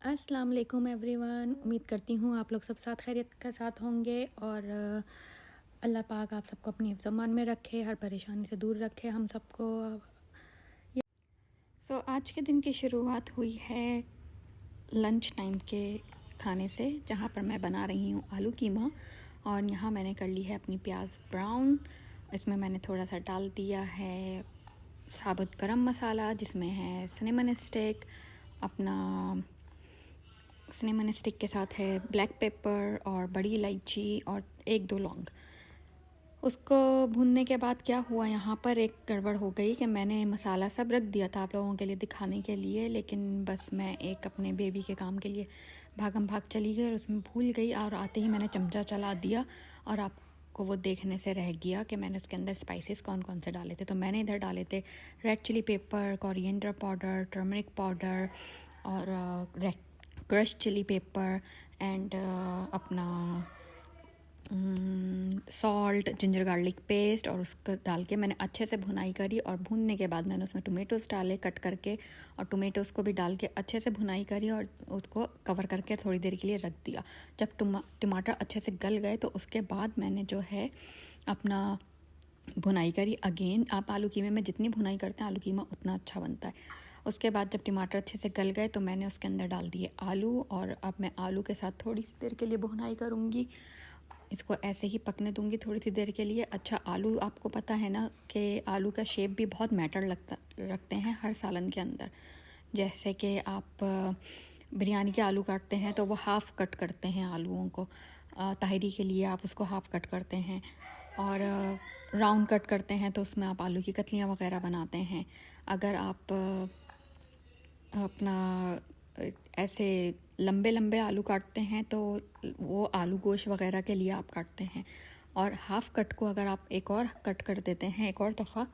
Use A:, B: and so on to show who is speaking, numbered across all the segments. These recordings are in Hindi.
A: अस्सलाम वालेकुम एवरीवन। उम्मीद करती हूँ आप लोग सब साथ खैरियत के साथ होंगे और अल्लाह पाक आप सबको अपनी हिफ्ज़ अमान में रखे, हर परेशानी से दूर रखे हम सबको। आज के दिन की शुरुआत हुई है लंच टाइम के खाने से, जहाँ पर मैं बना रही हूँ आलू कीमा। और यहाँ मैंने कर ली है अपनी प्याज ब्राउन। इसमें मैंने थोड़ा सा डाल दिया है साबुत गरम मसाला, जिसमें है सिनेमन स्टिक, अपना सिनेमन स्टिक के साथ है ब्लैक पेपर और बड़ी इलायची और एक दो लौंग। उसको भूनने के बाद क्या हुआ, यहाँ पर एक गड़बड़ हो गई कि मैंने मसाला सब रख दिया था आप लोगों के लिए दिखाने के लिए, लेकिन बस मैं एक अपने बेबी के काम के लिए भागम भाग चली गई और उसमें भूल गई। और आते ही मैंने चमचा चला दिया और आपको वो देखने से रह गया कि मैंने उसके अंदर स्पाइसेस कौन कौन से डाले थे। तो मैंने इधर डाले थे red chilli pepper, coriander powder, turmeric powder और red crush chilli pepper and अपना सॉल्ट, जिंजर गार्लिक पेस्ट, और उसको डाल के मैंने अच्छे से भुनाई करी। और भूनने के बाद मैंने उसमें टोमेटोज़ डाले कट करके, और टोमेटोज़ को भी डाल के अच्छे से भुनाई करी और उसको कवर करके थोड़ी देर के लिए रख दिया। जब टमाटर अच्छे से गल गए तो उसके बाद मैंने जो है अपना भुनाई करी। अगेन आप आलू कीमे में जितनी भुनाई करते हैं आलू कीमा उतना अच्छा बनता है। उसके बाद जब टमाटर अच्छे से गल गए तो मैंने उसके अंदर डाल दिए आलू, और अब मैं आलू के साथ थोड़ी सी देर के लिए भुनाई करूँगी। इसको ऐसे ही पकने दूंगी थोड़ी सी देर के लिए। अच्छा, आलू आपको पता है ना कि आलू का शेप भी बहुत मैटर रखते हैं हर सालन के अंदर। जैसे कि आप बिरयानी के आलू काटते हैं तो वो हाफ़ कट करते हैं आलूओं को, ताहिरी के लिए आप उसको हाफ़ कट करते हैं, और राउंड कट करते हैं तो उसमें आप आलू की कतलियाँ वगैरह बनाते हैं। अगर आप अपना ऐसे लंबे लंबे आलू काटते हैं तो वो आलू गोश्त वगैरह के लिए आप काटते हैं। और हाफ़ कट को अगर आप एक और कट कर देते हैं एक और दफ़ा,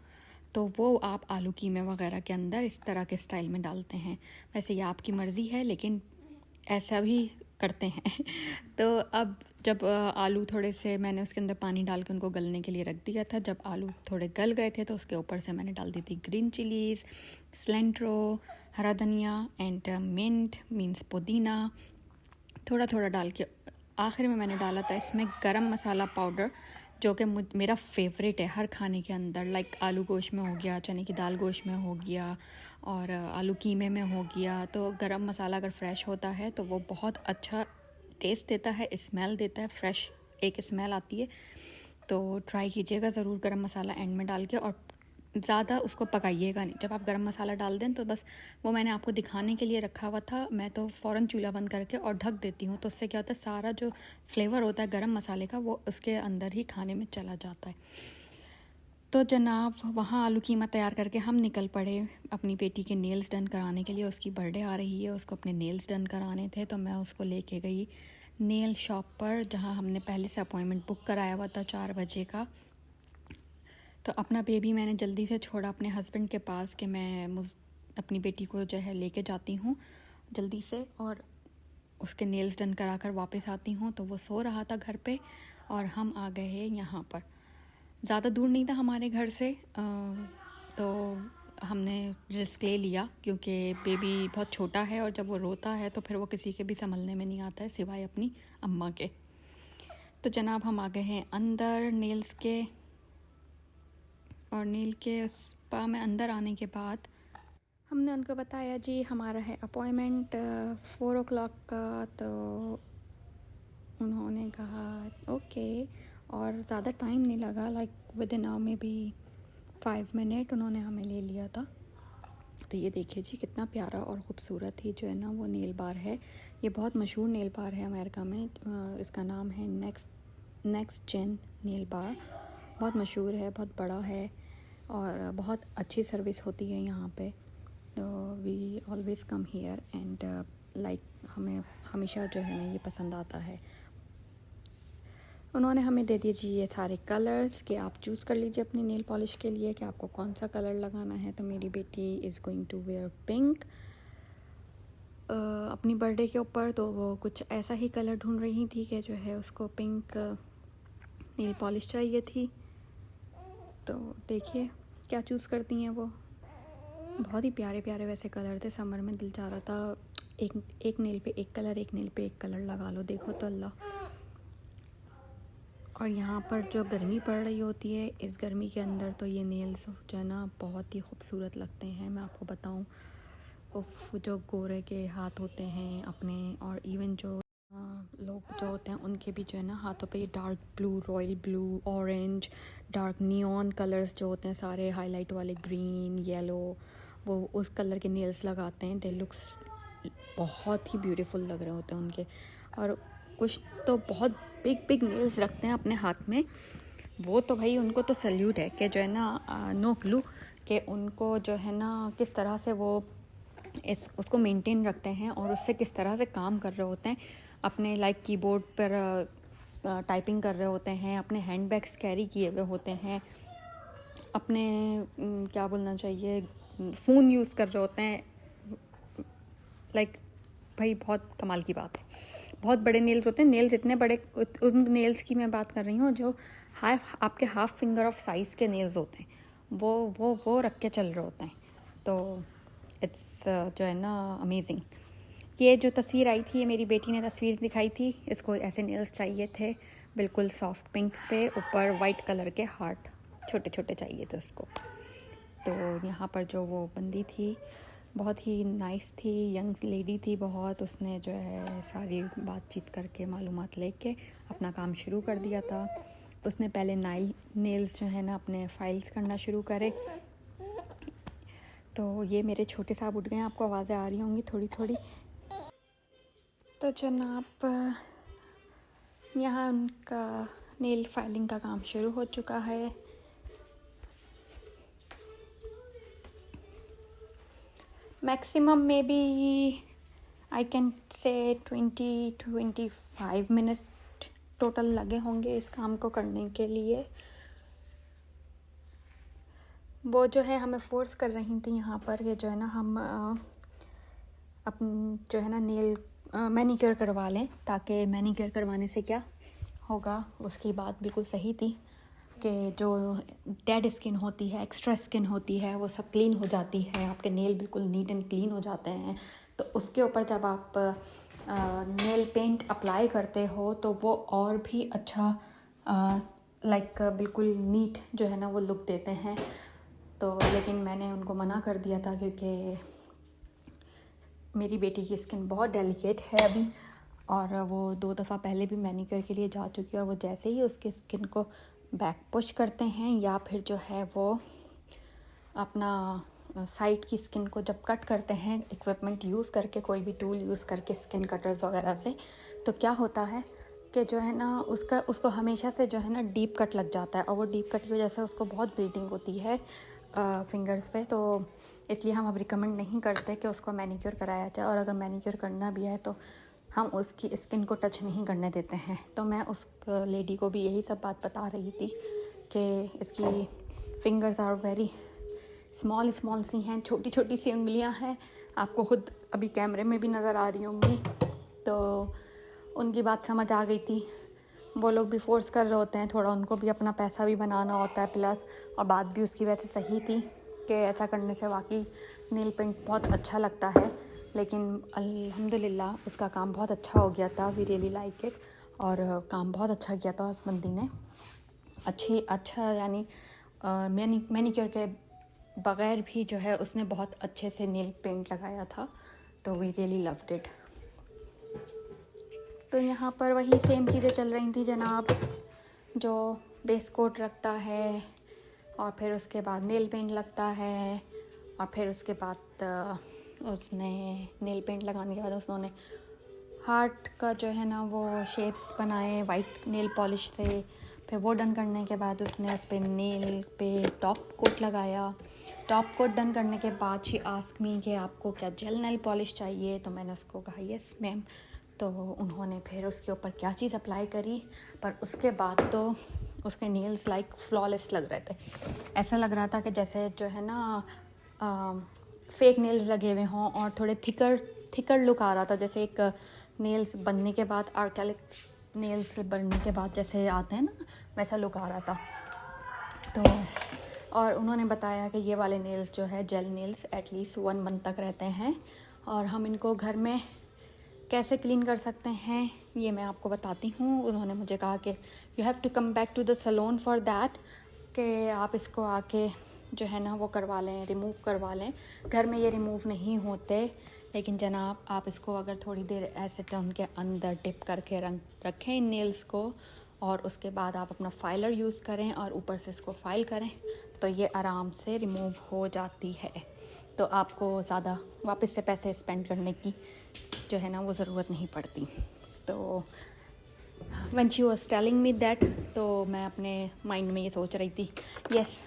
A: तो वो आप आलू कीमे वगैरह के अंदर इस तरह के स्टाइल में डालते हैं। वैसे ये आपकी मर्ज़ी है, लेकिन ऐसा भी करते हैं। तो अब जब आलू थोड़े से मैंने उसके अंदर पानी डाल के उनको गलने के लिए रख दिया था। जब आलू थोड़े गल गए थे तो उसके ऊपर से मैंने डाल दी थी ग्रीन चिलीज़, सिलेंट्रो, हरा धनिया एंड मिंट मीन्स पुदीना, थोड़ा थोड़ा डाल के आखिर में मैंने डाला था इसमें गरम मसाला पाउडर, जो कि मेरा फेवरेट है हर खाने के अंदर। लाइक आलू गोश्त में हो गया, चने की दाल गोश्त में हो गया, और आलू कीमे में हो गया। तो गरम मसाला अगर फ्रेश होता है तो वो बहुत अच्छा टेस्ट देता है, स्मेल देता है, फ्रेश एक स्मेल आती है। तो ट्राई कीजिएगा ज़रूर गरम मसाला एंड में डाल के, और ज़्यादा उसको पकाइएगा नहीं। जब आप गरम मसाला डाल दें तो बस वो मैंने आपको दिखाने के लिए रखा हुआ था, मैं तो फ़ौरन चूल्हा बंद करके और ढक देती हूँ। तो उससे क्या होता है, सारा जो फ्लेवर होता है गरम मसाले का वो उसके अंदर ही खाने में चला जाता है। तो जनाब वहाँ आलू कीमा तैयार करके हम निकल पड़े अपनी बेटी के नेल्स डन कराने के लिए। उसकी बर्थडे आ रही है, उसको अपने नेल्स डन कराने थे, तो मैं उसको लेके गई नेल शॉप पर, जहाँ हमने पहले से अपॉइंटमेंट बुक कराया हुआ था 4 बजे का। तो अपना बेबी मैंने जल्दी से छोड़ा अपने हस्बैंड के पास कि मैं अपनी बेटी को जो है लेके जाती हूँ जल्दी से, और उसके नेल्स डन करा कर वापस आती हूँ। तो वो सो रहा था घर पे और हम आ गए हैं यहाँ पर। ज़्यादा दूर नहीं था हमारे घर से, तो हमने रिस्क ले लिया क्योंकि बेबी बहुत छोटा है और जब वो रोता है तो फिर वो किसी के भी संभलने में नहीं आता है सिवाय अपनी अम्मा के। तो जनाब हम आ गए हैं अंदर नेल्स के, और नील के स्पा में अंदर आने के बाद हमने उनको बताया जी हमारा है अपॉइंटमेंट 4 o'clock का। तो उन्होंने कहा ओके, और ज़्यादा टाइम नहीं लगा, लाइक विद इन में भी 5 मिनट उन्होंने हमें ले लिया था। तो ये देखिए जी कितना प्यारा और ख़ूबसूरत ही जो है ना वो नेल बार है। ये बहुत मशहूर नेल बार है अमेरिका में। इसका नाम है नेक्स्ट जेन नेल बार। बहुत मशहूर है, बहुत बड़ा है और बहुत अच्छी सर्विस होती है यहाँ पे। तो we always come here and like हमें हमेशा जो है ना ये पसंद आता है। उन्होंने हमें दे दिए जी ये सारे कलर्स कि आप चूज़ कर लीजिए अपनी नेल पॉलिश के लिए कि आपको कौन सा कलर लगाना है। तो मेरी बेटी is going to wear pink अपनी बर्थडे के ऊपर। तो वो कुछ ऐसा ही कलर ढूंढ रही थी कि जो है उसको पिंक नेल पॉलिश चाहिए थी। तो देखिए क्या चूज़ करती हैं वो। बहुत ही प्यारे प्यारे वैसे कलर थे, समर में दिल चाह रहा था एक एक नेल पे एक कलर, एक नेल पे एक कलर लगा लो, देखो तो अल्लाह। और यहाँ पर जो गर्मी पड़ रही होती है, इस गर्मी के अंदर तो ये नेल्स जो है ना बहुत ही खूबसूरत लगते हैं। मैं आपको बताऊँ, जो गोरे के हाथ होते हैं अपने, और इवन जो लोग जो होते हैं उनके भी जो है ना हाथों पे ये dark blue, royal blue, orange, dark neon colours जो होते हैं सारे, हाईलाइट वाले, ग्रीन, येलो, वो उस कलर के नेल्स लगाते हैं। दे लुक्स बहुत ही ब्यूटीफुल लग रहे होते हैं उनके। और कुछ तो बहुत बिग बिग नेल्स रखते हैं अपने हाथ में, वो तो भाई उनको तो सल्यूट है कि जो है ना नो क्लू कि उनको जो है ना किस तरह से वो उसको मेंटेन रखते हैं और उससे किस तरह से काम कर रहे होते हैं। अपने लाइक कीबोर्ड पर टाइपिंग कर रहे होते हैं, अपने हैंडबैग्स कैरी किए हुए होते हैं, अपने क्या बोलना चाहिए, फ़ोन यूज़ कर रहे होते हैं। लाइक भाई बहुत कमाल की बात है। बहुत बड़े नेल्स होते हैं, नेल्स इतने बड़े, उन नेल्स की मैं बात कर रही हूँ जो आपके हाफ फिंगर ऑफ साइज़ के नेल्स होते हैं, वो रख के चल रहे होते हैं। तो इट्स जो है ना अमेजिंग। ये जो तस्वीर आई थी, ये मेरी बेटी ने तस्वीर दिखाई थी, इसको ऐसे नेल्स चाहिए थे, बिल्कुल सॉफ्ट पिंक पे, ऊपर वाइट कलर के हार्ट छोटे छोटे चाहिए थे उसको। तो यहाँ पर जो वो बंदी थी बहुत ही नाइस थी, यंग लेडी थी बहुत, उसने जो है सारी बातचीत करके मालूमात लेके अपना काम शुरू कर दिया था। उसने पहले नेल्स जो है ना अपने फाइल्स करना शुरू करे। तो ये मेरे छोटे साहब उठ गए हैं, आपको आवाज़ें आ रही होंगी थोड़ी थोड़ी। तो जनाब यहाँ उनका नेल फाइलिंग का काम शुरू हो चुका है। Maximum maybe I can say 20-25 minutes total लगे होंगे इस काम को करने के लिए। वो जो है हमें फोर्स कर रही थी यहाँ पर कि जो है ना हम अपन जो है ना नेल मैनीक्योर करवा लें, ताकि मैनीक्योर करवाने से क्या होगा, उसकी बात बिल्कुल सही थी कि जो डेड स्किन होती है, एक्स्ट्रा स्किन होती है, वो सब क्लीन हो जाती है, आपके नेल बिल्कुल नीट एंड क्लीन हो जाते हैं। तो उसके ऊपर जब आप नेल पेंट अप्लाई करते हो तो वो और भी अच्छा लाइक बिल्कुल नीट जो है ना वो लुक देते हैं। तो लेकिन मैंने उनको मना कर दिया था क्योंकि मेरी बेटी की स्किन बहुत डेलिकेट है अभी, और वो 2 दफ़ा पहले भी मैनीक्योर के लिए जा चुकी है, और वो जैसे ही उसकी स्किन को बैक पुश करते हैं या फिर जो है वो अपना साइड की स्किन को जब कट करते हैं इक्विपमेंट यूज़ करके, कोई भी टूल यूज़ करके, स्किन कटर्स वगैरह से, तो क्या होता है कि जो है ना उसको हमेशा से जो है ना डीप कट लग जाता है, और वो डीप कट की वजह से उसको बहुत ब्लीडिंग होती है फिंगर्स पे। तो इसलिए हम अब रिकमेंड नहीं करते कि उसको मैनीक्योर कराया जाए, और अगर मैनीक्योर करना भी है तो हम उसकी स्किन को टच नहीं करने देते हैं। तो मैं उस लेडी को भी यही सब बात बता रही थी कि इसकी fingers are very small C हैं, छोटी छोटी सी उंगलियां हैं, आपको खुद अभी कैमरे में भी नज़र आ रही होंगी। तो उनकी बात समझ आ गई थी। वो लोग भी फोर्स कर रहे होते हैं थोड़ा, उनको भी अपना पैसा भी बनाना होता है प्लस, और बात भी उसकी वैसे सही थी कि ऐसा करने से वाकई नेल पेंट बहुत अच्छा लगता है। लेकिन अल्हम्दुलिल्लाह उसका काम बहुत अच्छा हो गया था, वी रियली लाइक इट, और काम बहुत अच्छा किया था उस बंदी ने। अच्छा यानी मैनीक्योर के बग़ैर भी जो है उसने बहुत अच्छे से नेल पेंट लगाया था। तो वी रियली लव्ड इट। तो यहाँ पर वही सेम चीज़ें चल रही थी जनाब, जो बेस कोट रखता है और फिर उसके बाद नेल पेंट लगता है, और फिर उसके बाद उसने नेल पेंट लगाने के बाद उन्होंने हार्ट का जो है ना वो शेप्स बनाए वाइट नेल पॉलिश से। फिर वो डन करने के बाद उसने उस पर नेल पे टॉप कोट लगाया। टॉप कोट डन करने के बाद शी आस्क मी कि आपको क्या जेल नेल पॉलिश चाहिए, तो मैंने उसको कहा यस मैम। तो उन्होंने फिर उसके ऊपर क्या चीज़ अप्लाई करी, पर उसके बाद तो उसके नेल्स लाइक फ्लॉलेस लग रहे थे। ऐसा लग रहा था कि जैसे जो है ना फेक नेल्स लगे हुए हों, और थोड़े थिकर लुक आ रहा था, जैसे एक नेल्स बनने के बाद आर्केलिक नेल्स बनने के बाद जैसे आते हैं ना, वैसा लुक आ रहा था। तो और उन्होंने बताया कि ये वाले नेल्स जो है जेल नेल्स एटलीस्ट 1 मंथ तक रहते हैं, और हम इनको घर में कैसे क्लीन कर सकते हैं ये मैं आपको बताती हूँ। उन्होंने मुझे कहा कि you have to come back to the salon for that, कि आप इसको आके जो है ना वो करवा लें, रिमूव करवा लें। घर में ये रिमूव नहीं होते, लेकिन जनाब आप इसको अगर थोड़ी देर एसीटोन के अंदर डिप करके रखें इन नेल्स को, और उसके बाद आप अपना फाइलर यूज़ करें और ऊपर से इसको फाइल करें, तो ये आराम से रिमूव हो जाती है। तो आपको ज़्यादा वापस से पैसे स्पेंड करने की जो है ना वो ज़रूरत नहीं पड़ती। तो when she was telling me that, तो मैं अपने माइंड में ये सोच रही थी, yes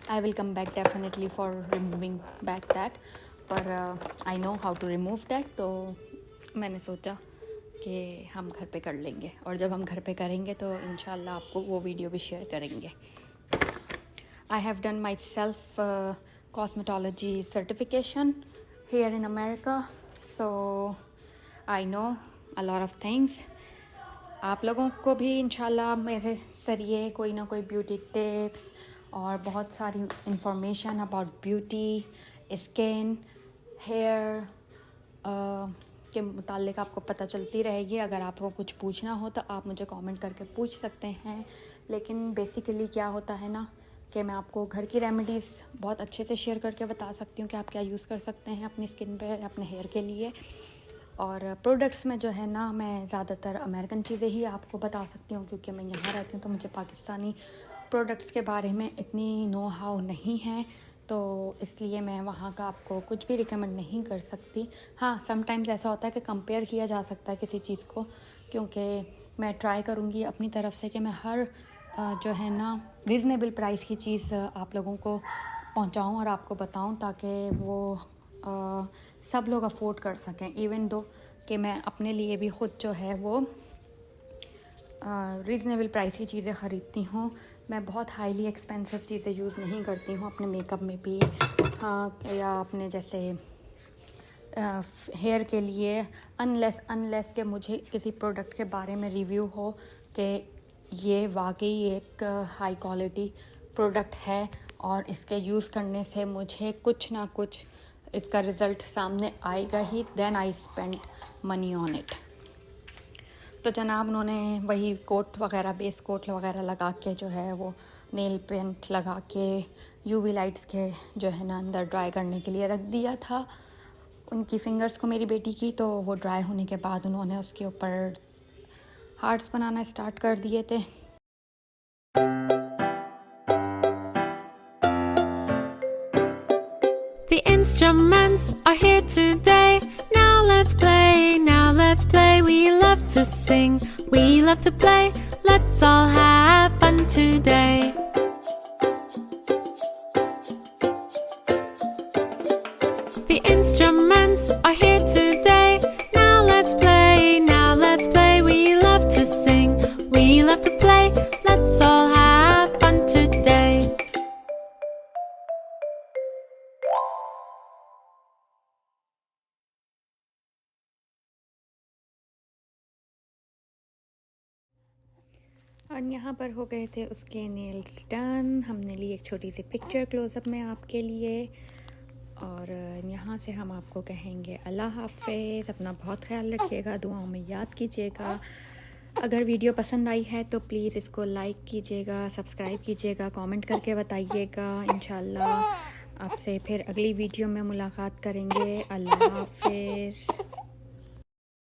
A: I will come back definitely for removing back that, पर I know how to remove that. तो मैंने सोचा कि हम घर पे कर लेंगे, और जब हम घर पे करेंगे तो इंशाल्लाह आपको वो वीडियो भी शेयर करेंगे। I have done my self cosmetology certification here in America, so I know a lot of things. आप लोगों को भी इंशाल्लाह मेरे ज़रिए कोई ना कोई ब्यूटी टिप्स और बहुत सारी information about beauty, skin, hair के मुतालिक आपको पता चलती रहेगी। अगर आपको कुछ पूछना हो तो आप मुझे कमेंट करके पूछ सकते हैं। लेकिन बेसिकली क्या होता है ना कि मैं आपको घर की रेमेडीज़ बहुत अच्छे से शेयर करके बता सकती हूँ कि आप क्या यूज़ कर सकते हैं अपनी स्किन पे, अपने हेयर के लिए। और प्रोडक्ट्स में जो है ना मैं ज़्यादातर अमेरिकन चीज़ें ही आपको बता सकती हूँ, क्योंकि मैं यहाँ रहती हूँ तो मुझे पाकिस्तानी प्रोडक्ट्स के बारे में इतनी नो हाउ नहीं है, तो इसलिए मैं वहाँ का आपको कुछ भी रिकमेंड नहीं कर सकती। हाँ, समटाइम्स ऐसा होता है कि कंपेयर किया जा सकता है किसी चीज़ को, क्योंकि मैं ट्राई करूँगी अपनी तरफ से कि मैं हर जो है ना रीज़नेबल प्राइस की चीज़ आप लोगों को पहुंचाऊं और आपको बताऊं, ताकि वो सब लोग अफोर्ड कर सकें। इवन दो कि मैं अपने लिए भी ख़ुद जो है वो रीज़नेबल प्राइस की चीज़ें ख़रीदती हूँ। मैं बहुत हाईली एक्सपेंसिव चीज़ें यूज़ नहीं करती हूँ अपने मेकअप में भी, हाँ, या अपने जैसे हेयर के लिए, अनलेस कि मुझे किसी प्रोडक्ट के बारे में रिव्यू हो कि ये वाकई एक हाई क्वालिटी प्रोडक्ट है और इसके यूज़ करने से मुझे कुछ ना कुछ इसका रिज़ल्ट सामने आएगा ही, then I spend money on it. तो जनाब उन्होंने वही कोट वगैरह, बेस कोट वगैरह लगा के जो है वो नेल पेंट लगा के यूवी लाइट्स के जो है ना अंदर ड्राई करने के लिए रख दिया था उनकी फिंगर्स को, मेरी बेटी की। तो वो ड्राई होने के बाद उन्होंने उसके ऊपर हार्ट्स बनाना स्टार्ट कर दिए थे।
B: The instruments are here today. Now let's play, now let's play. We love to sing, we love to play. Let's all have fun today. The instruments are here today. Now let's play, now let's play. We love to sing, we love to play. Let's all have fun today.
A: और यहाँ पर हो गए थे उसके नेल्स डन। हमने ली एक छोटी सी पिक्चर क्लोज़अप में आपके लिए, और यहाँ से हम आपको कहेंगे अल्लाह हाफ़िज़। अपना बहुत ख्याल रखिएगा, दुआओं में याद कीजिएगा। अगर वीडियो पसंद आई है तो प्लीज़ इसको लाइक कीजिएगा, सब्सक्राइब कीजिएगा, कमेंट करके बताइएगा। इंशाल्लाह आपसे फिर अगली वीडियो में मुलाकात करेंगे। अल्लाह हाफ़िज़।